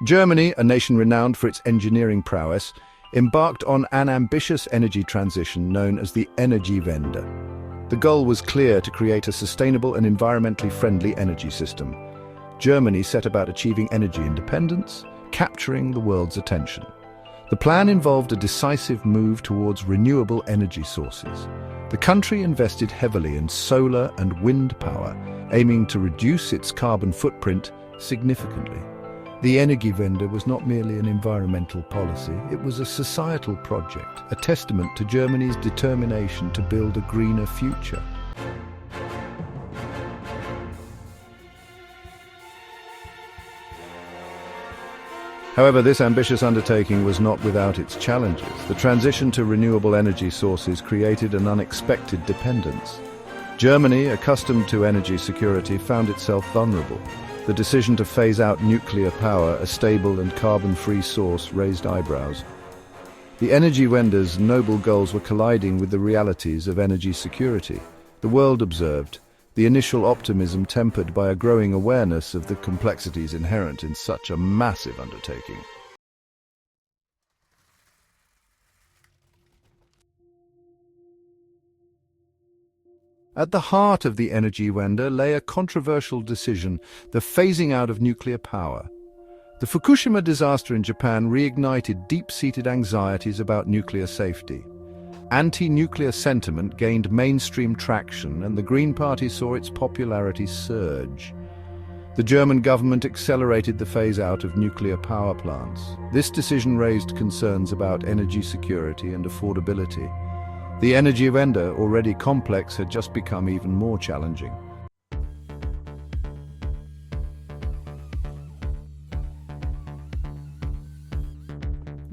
Germany, a nation renowned for its engineering prowess, embarked on an ambitious energy transition known as the Energiewende. The goal was clear: to create a sustainable and environmentally friendly energy system. Germany set about achieving energy independence, capturing the world's attention. The plan involved a decisive move towards renewable energy sources. The country invested heavily in solar and wind power, aiming to reduce its carbon footprint significantly. The Energiewende was not merely an environmental policy, it was a societal project, a testament to Germany's determination to build a greener future. However, this ambitious undertaking was not without its challenges. The transition to renewable energy sources created an unexpected dependence. Germany, accustomed to energy security, found itself vulnerable. The decision to phase out nuclear power, a stable and carbon-free source, raised eyebrows. The Energiewende's noble goals were colliding with the realities of energy security. The world observed, the initial optimism tempered by a growing awareness of the complexities inherent in such a massive undertaking. At the heart of the Energiewende lay a controversial decision: the phasing out of nuclear power. The Fukushima disaster in Japan reignited deep-seated anxieties about nuclear safety. Anti-nuclear sentiment gained mainstream traction, and the Green Party saw its popularity surge. The German government accelerated the phase-out of nuclear power plants. This decision raised concerns about energy security and affordability. The Energiewende, already complex, had just become even more challenging.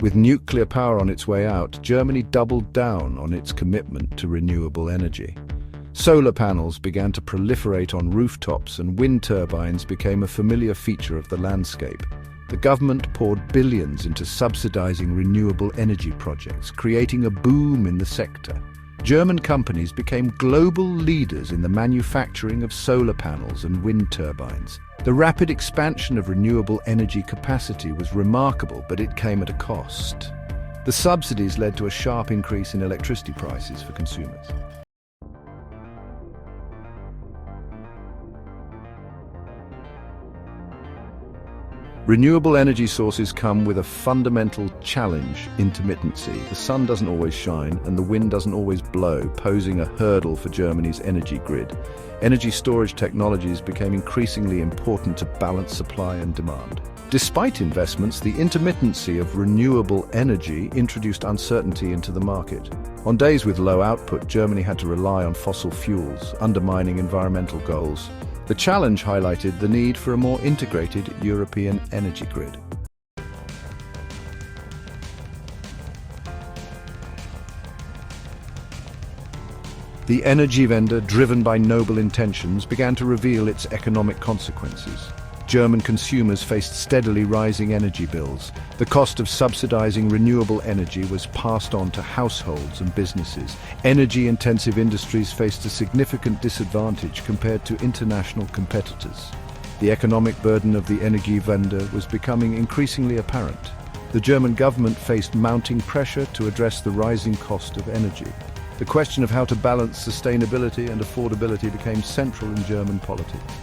With nuclear power on its way out, Germany doubled down on its commitment to renewable energy. Solar panels began to proliferate on rooftops, and wind turbines became a familiar feature of the landscape. The government poured billions into subsidizing renewable energy projects, creating a boom in the sector. German companies became global leaders in the manufacturing of solar panels and wind turbines. The rapid expansion of renewable energy capacity was remarkable, but it came at a cost. The subsidies led to a sharp increase in electricity prices for consumers. Renewable energy sources come with a fundamental challenge: intermittency. The sun doesn't always shine and the wind doesn't always blow, posing a hurdle for Germany's energy grid. Energy storage technologies became increasingly important to balance supply and demand. Despite investments, the intermittency of renewable energy introduced uncertainty into the market. On days with low output, Germany had to rely on fossil fuels, undermining environmental goals. The challenge highlighted the need for a more integrated European energy grid. The Energiewende, driven by noble intentions, began to reveal its economic consequences. German consumers faced steadily rising energy bills. The cost of subsidizing renewable energy was passed on to households and businesses. Energy-intensive industries faced a significant disadvantage compared to international competitors. The economic burden of the Energiewende was becoming increasingly apparent. The German government faced mounting pressure to address the rising cost of energy. The question of how to balance sustainability and affordability became central in German politics.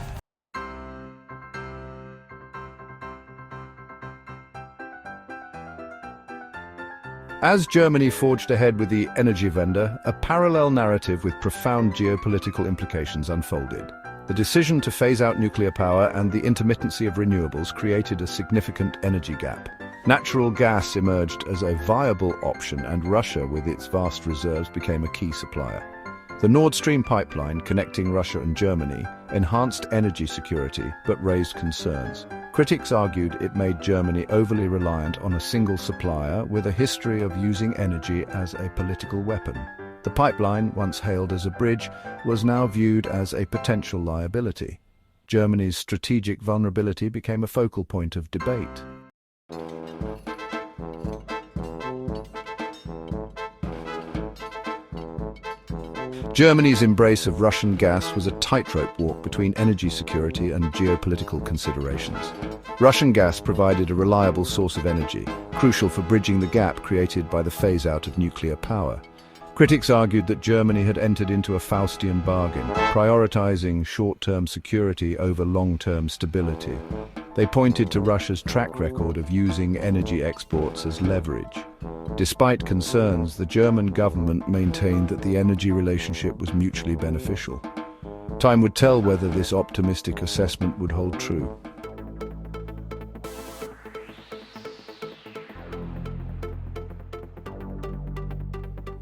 As Germany forged ahead with the Energiewende, a parallel narrative with profound geopolitical implications unfolded. The decision to phase out nuclear power and the intermittency of renewables created a significant energy gap. Natural gas emerged as a viable option, and Russia, with its vast reserves, became a key supplier. The Nord Stream pipeline, connecting Russia and Germany, enhanced energy security but raised concerns. Critics argued it made Germany overly reliant on a single supplier with a history of using energy as a political weapon. The pipeline, once hailed as a bridge, was now viewed as a potential liability. Germany's strategic vulnerability became a focal point of debate. Germany's embrace of Russian gas was a tightrope walk between energy security and geopolitical considerations. Russian gas provided a reliable source of energy, crucial for bridging the gap created by the phase-out of nuclear power. Critics argued that Germany had entered into a Faustian bargain, prioritizing short-term security over long-term stability. They pointed to Russia's track record of using energy exports as leverage. Despite concerns, the German government maintained that the energy relationship was mutually beneficial. Time would tell whether this optimistic assessment would hold true.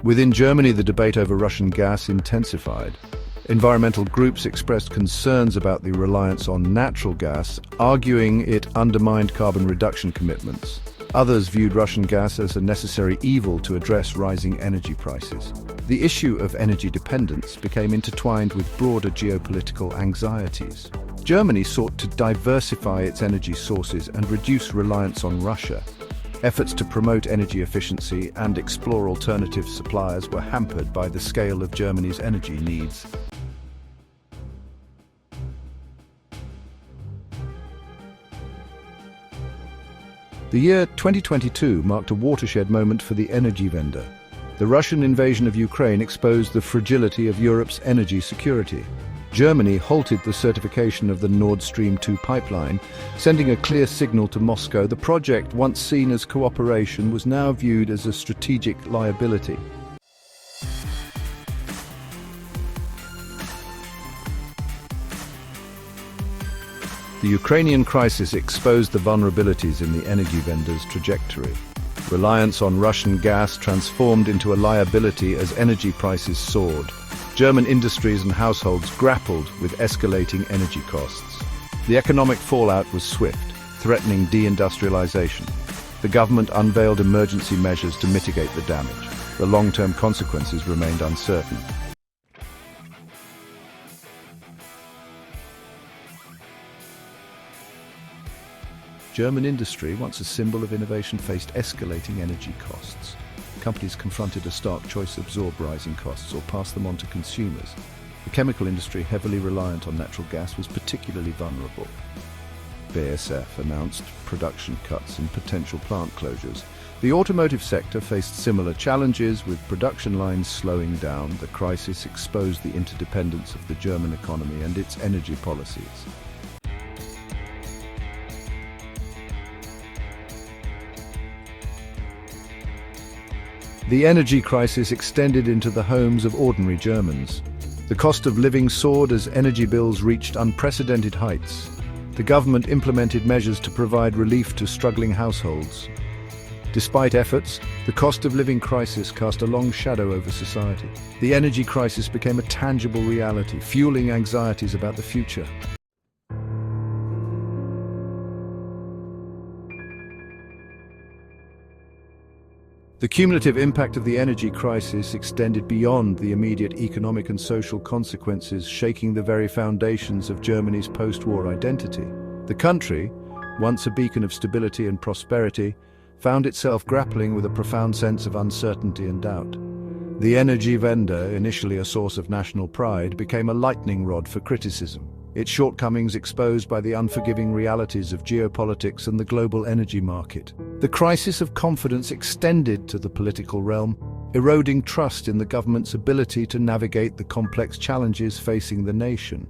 Within Germany, the debate over Russian gas intensified. Environmental groups expressed concerns about the reliance on natural gas, arguing it undermined carbon reduction commitments. Others viewed Russian gas as a necessary evil to address rising energy prices. The issue of energy dependence became intertwined with broader geopolitical anxieties. Germany sought to diversify its energy sources and reduce reliance on Russia. Efforts to promote energy efficiency and explore alternative suppliers were hampered by the scale of Germany's energy needs. The year 2022 marked a watershed moment for the Energiewende. The Russian invasion of Ukraine exposed the fragility of Europe's energy security. Germany halted the certification of the Nord Stream 2 pipeline, sending a clear signal to Moscow. The project, once seen as cooperation, was now viewed as a strategic liability. The Ukrainian crisis exposed the vulnerabilities in the Energiewende's trajectory. Reliance on Russian gas transformed into a liability as energy prices soared. German industries and households grappled with escalating energy costs. The economic fallout was swift, threatening deindustrialization. The government unveiled emergency measures to mitigate the damage. The long-term consequences remained uncertain. German industry, once a symbol of innovation, faced escalating energy costs. Companies confronted a stark choice: absorb rising costs or pass them on to consumers. The chemical industry, heavily reliant on natural gas, was particularly vulnerable. BASF announced production cuts and potential plant closures. The automotive sector faced similar challenges, with production lines slowing down. The crisis exposed the interdependence of the German economy and its energy policies. The energy crisis extended into the homes of ordinary Germans. The cost of living soared as energy bills reached unprecedented heights. The government implemented measures to provide relief to struggling households. Despite efforts, the cost of living crisis cast a long shadow over society. The energy crisis became a tangible reality, fueling anxieties about the future. The cumulative impact of the energy crisis extended beyond the immediate economic and social consequences, shaking the very foundations of Germany's post-war identity. The country, once a beacon of stability and prosperity, found itself grappling with a profound sense of uncertainty and doubt. The Energiewende, initially a source of national pride, became a lightning rod for criticism, its shortcomings exposed by the unforgiving realities of geopolitics and the global energy market. The crisis of confidence extended to the political realm, eroding trust in the government's ability to navigate the complex challenges facing the nation.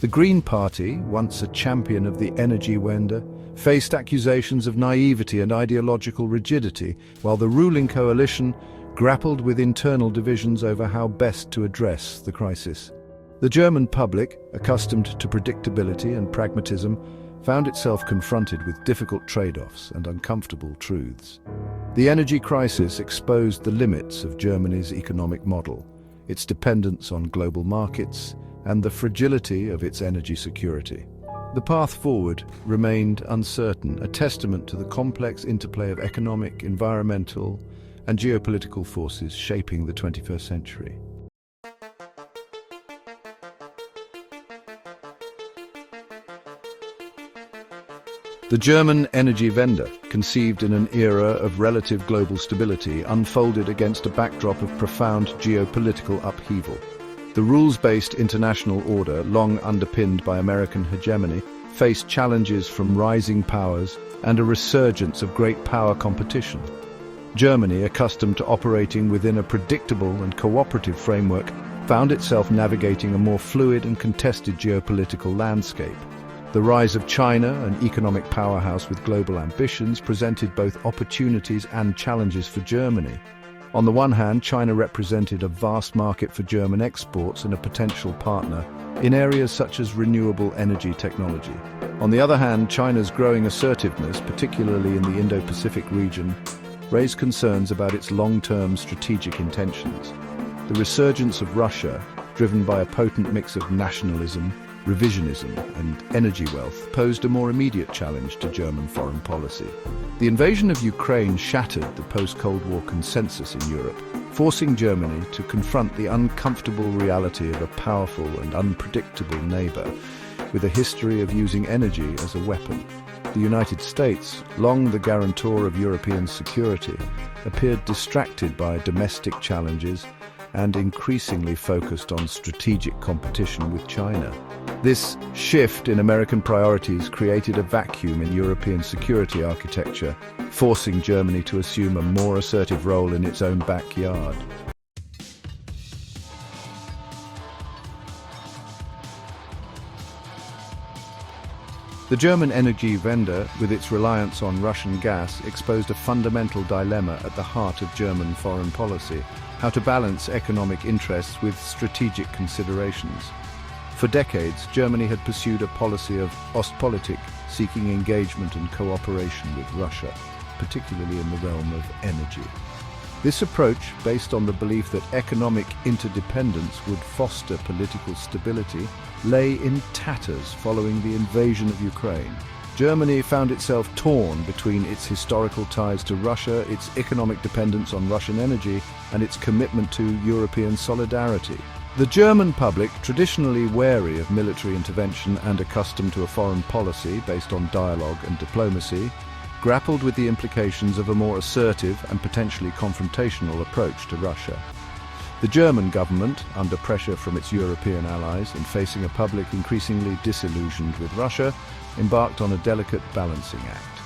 The Green Party, once a champion of the Energiewende, faced accusations of naivety and ideological rigidity, while the ruling coalition grappled with internal divisions over how best to address the crisis. The German public, accustomed to predictability and pragmatism, found itself confronted with difficult trade-offs and uncomfortable truths. The energy crisis exposed the limits of Germany's economic model, its dependence on global markets, and the fragility of its energy security. The path forward remained uncertain, a testament to the complex interplay of economic, environmental, and geopolitical forces shaping the 21st century. The German Energiewende, conceived in an era of relative global stability, unfolded against a backdrop of profound geopolitical upheaval. The rules-based international order, long underpinned by American hegemony, faced challenges from rising powers and a resurgence of great power competition. Germany, accustomed to operating within a predictable and cooperative framework, found itself navigating a more fluid and contested geopolitical landscape. The rise of China, an economic powerhouse with global ambitions, presented both opportunities and challenges for Germany. On the one hand, China represented a vast market for German exports and a potential partner in areas such as renewable energy technology. On the other hand, China's growing assertiveness, particularly in the Indo-Pacific region, raised concerns about its long-term strategic intentions. The resurgence of Russia, driven by a potent mix of nationalism, revisionism, and energy wealth, posed a more immediate challenge to German foreign policy. The invasion of Ukraine shattered the post-Cold War consensus in Europe, forcing Germany to confront the uncomfortable reality of a powerful and unpredictable neighbor with a history of using energy as a weapon. The United States, long the guarantor of European security, appeared distracted by domestic challenges and increasingly focused on strategic competition with China. This shift in American priorities created a vacuum in European security architecture, forcing Germany to assume a more assertive role in its own backyard. The German Energiewende, with its reliance on Russian gas, exposed a fundamental dilemma at the heart of German foreign policy: how to balance economic interests with strategic considerations. For decades, Germany had pursued a policy of Ostpolitik, seeking engagement and cooperation with Russia, particularly in the realm of energy. This approach, based on the belief that economic interdependence would foster political stability, lay in tatters following the invasion of Ukraine. Germany found itself torn between its historical ties to Russia, its economic dependence on Russian energy, and its commitment to European solidarity. The German public, traditionally wary of military intervention and accustomed to a foreign policy based on dialogue and diplomacy, grappled with the implications of a more assertive and potentially confrontational approach to Russia. The German government, under pressure from its European allies and facing a public increasingly disillusioned with Russia, embarked on a delicate balancing act.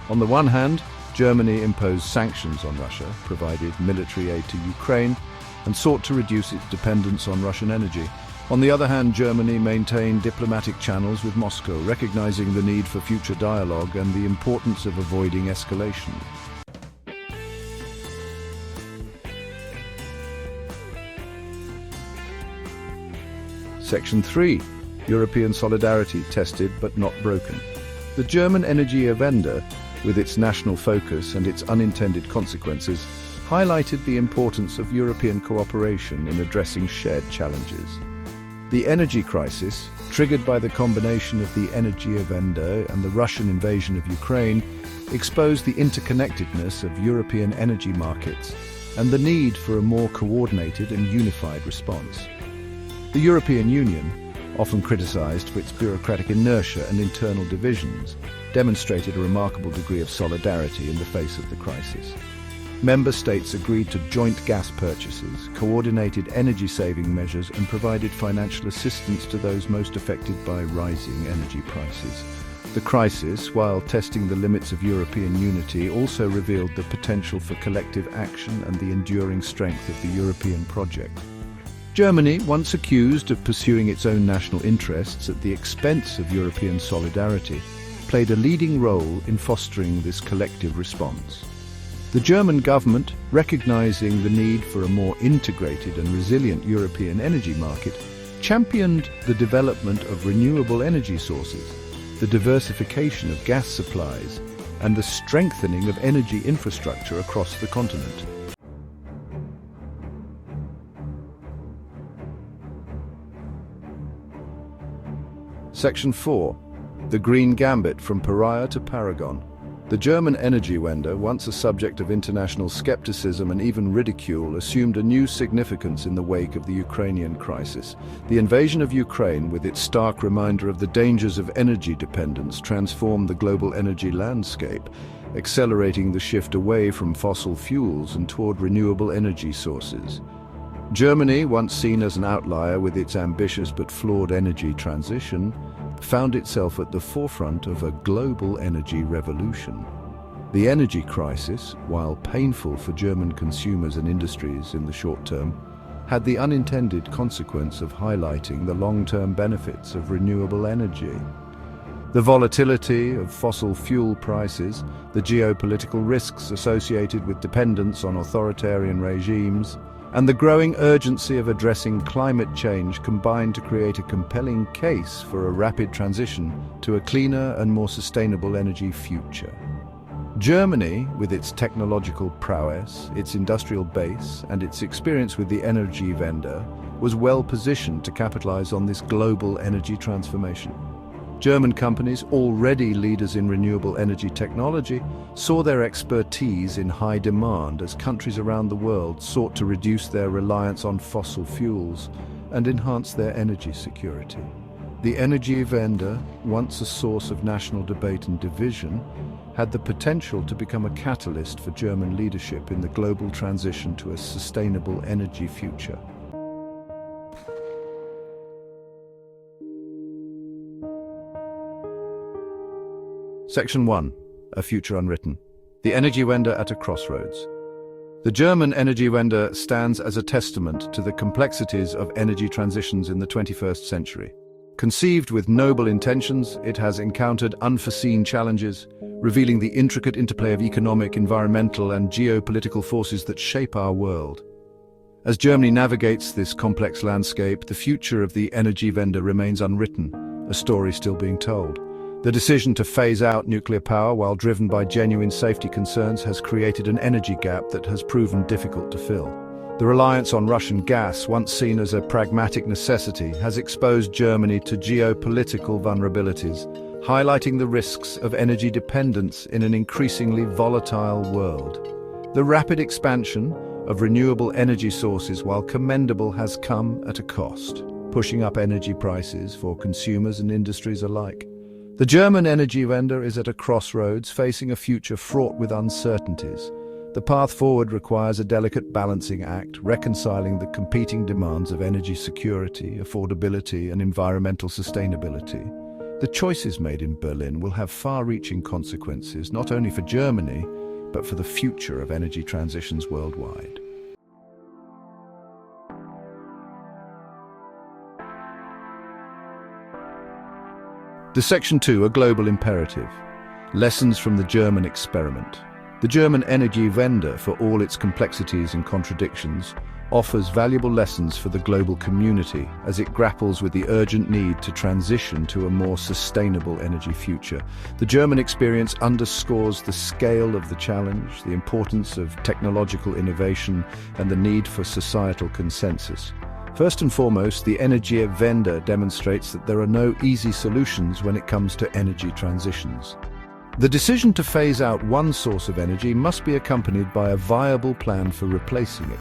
On the one hand, Germany imposed sanctions on Russia, provided military aid to Ukraine, and sought to reduce its dependence on Russian energy. On the other hand, Germany maintained diplomatic channels with Moscow, recognizing the need for future dialogue and the importance of avoiding escalation. Section 3. European solidarity tested but not broken. The German Energiewende, with its national focus and its unintended consequences, highlighted the importance of European cooperation in addressing shared challenges. The energy crisis, triggered by the combination of the Energiewende and the Russian invasion of Ukraine, exposed the interconnectedness of European energy markets and the need for a more coordinated and unified response. The European Union, often criticized for its bureaucratic inertia and internal divisions, demonstrated a remarkable degree of solidarity in the face of the crisis. Member states agreed to joint gas purchases, coordinated energy-saving measures, and provided financial assistance to those most affected by rising energy prices. The crisis, while testing the limits of European unity, also revealed the potential for collective action and the enduring strength of the European project. Germany, once accused of pursuing its own national interests at the expense of European solidarity, played a leading role in fostering this collective response. The German government, recognizing the need for a more integrated and resilient European energy market, championed the development of renewable energy sources, the diversification of gas supplies, and the strengthening of energy infrastructure across the continent. Section 4. The Green Gambit from Pariah to Paragon. The German Energiewende, once a subject of international skepticism and even ridicule, assumed a new significance in the wake of the Ukrainian crisis. The invasion of Ukraine, with its stark reminder of the dangers of energy dependence, transformed the global energy landscape, accelerating the shift away from fossil fuels and toward renewable energy sources. Germany, once seen as an outlier with its ambitious but flawed energy transition, found itself at the forefront of a global energy revolution. The energy crisis, while painful for German consumers and industries in the short term, had the unintended consequence of highlighting the long-term benefits of renewable energy. The volatility of fossil fuel prices, the geopolitical risks associated with dependence on authoritarian regimes, and the growing urgency of addressing climate change combined to create a compelling case for a rapid transition to a cleaner and more sustainable energy future. Germany, with its technological prowess, its industrial base, and its experience with the Energiewende, was well positioned to capitalize on this global energy transformation. German companies, already leaders in renewable energy technology, saw their expertise in high demand as countries around the world sought to reduce their reliance on fossil fuels and enhance their energy security. The Energiewende, once a source of national debate and division, had the potential to become a catalyst for German leadership in the global transition to a sustainable energy future. Section 1. A Future Unwritten. The Energiewende at a Crossroads. The German Energiewende stands as a testament to the complexities of energy transitions in the 21st century. Conceived with noble intentions, it has encountered unforeseen challenges, revealing the intricate interplay of economic, environmental, and geopolitical forces that shape our world. As Germany navigates this complex landscape, the future of the Energiewende remains unwritten, a story still being told. The decision to phase out nuclear power while driven by genuine safety concerns has created an energy gap that has proven difficult to fill. The reliance on Russian gas, once seen as a pragmatic necessity, has exposed Germany to geopolitical vulnerabilities, highlighting the risks of energy dependence in an increasingly volatile world. The rapid expansion of renewable energy sources, while commendable, has come at a cost, pushing up energy prices for consumers and industries alike. The German Energiewende is at a crossroads, facing a future fraught with uncertainties. The path forward requires a delicate balancing act, reconciling the competing demands of energy security, affordability, and environmental sustainability. The choices made in Berlin will have far-reaching consequences, not only for Germany, but for the future of energy transitions worldwide. The Section 2, a global imperative. Lessons from the German experiment. The German Energiewende, for all its complexities and contradictions, offers valuable lessons for the global community as it grapples with the urgent need to transition to a more sustainable energy future. The German experience underscores the scale of the challenge, the importance of technological innovation, and the need for societal consensus. First and foremost, the Energiewende demonstrates that there are no easy solutions when it comes to energy transitions. The decision to phase out one source of energy must be accompanied by a viable plan for replacing it,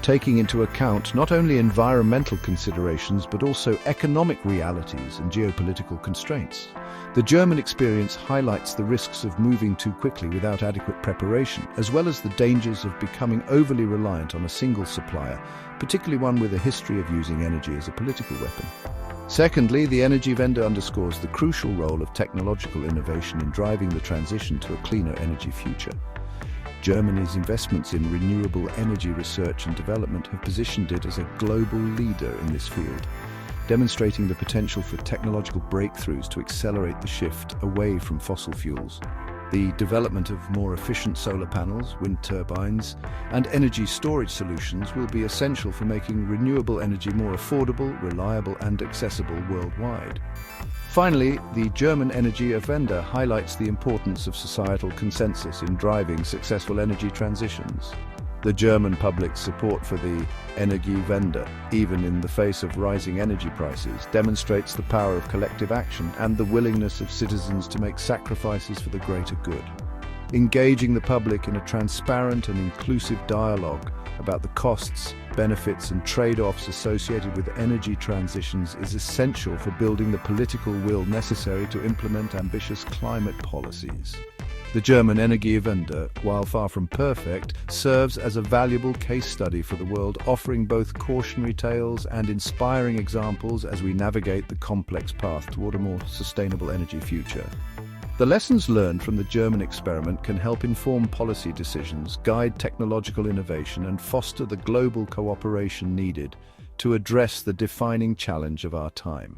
taking into account not only environmental considerations but also economic realities and geopolitical constraints. The German experience highlights the risks of moving too quickly without adequate preparation, as well as the dangers of becoming overly reliant on a single supplier, particularly one with a history of using energy as a political weapon. Secondly, the Energiewende underscores the crucial role of technological innovation in driving the transition to a cleaner energy future. Germany's investments in renewable energy research and development have positioned it as a global leader in this field, demonstrating the potential for technological breakthroughs to accelerate the shift away from fossil fuels. The development of more efficient solar panels, wind turbines, and energy storage solutions will be essential for making renewable energy more affordable, reliable, and accessible worldwide. Finally, the German Energiewende highlights the importance of societal consensus in driving successful energy transitions. The German public's support for the Energiewende, even in the face of rising energy prices, demonstrates the power of collective action and the willingness of citizens to make sacrifices for the greater good. Engaging the public in a transparent and inclusive dialogue about the costs, benefits, and trade-offs associated with energy transitions is essential for building the political will necessary to implement ambitious climate policies. The German Energiewende, while far from perfect, serves as a valuable case study for the world, offering both cautionary tales and inspiring examples as we navigate the complex path toward a more sustainable energy future. The lessons learned from the German experiment can help inform policy decisions, guide technological innovation, and foster the global cooperation needed to address the defining challenge of our time.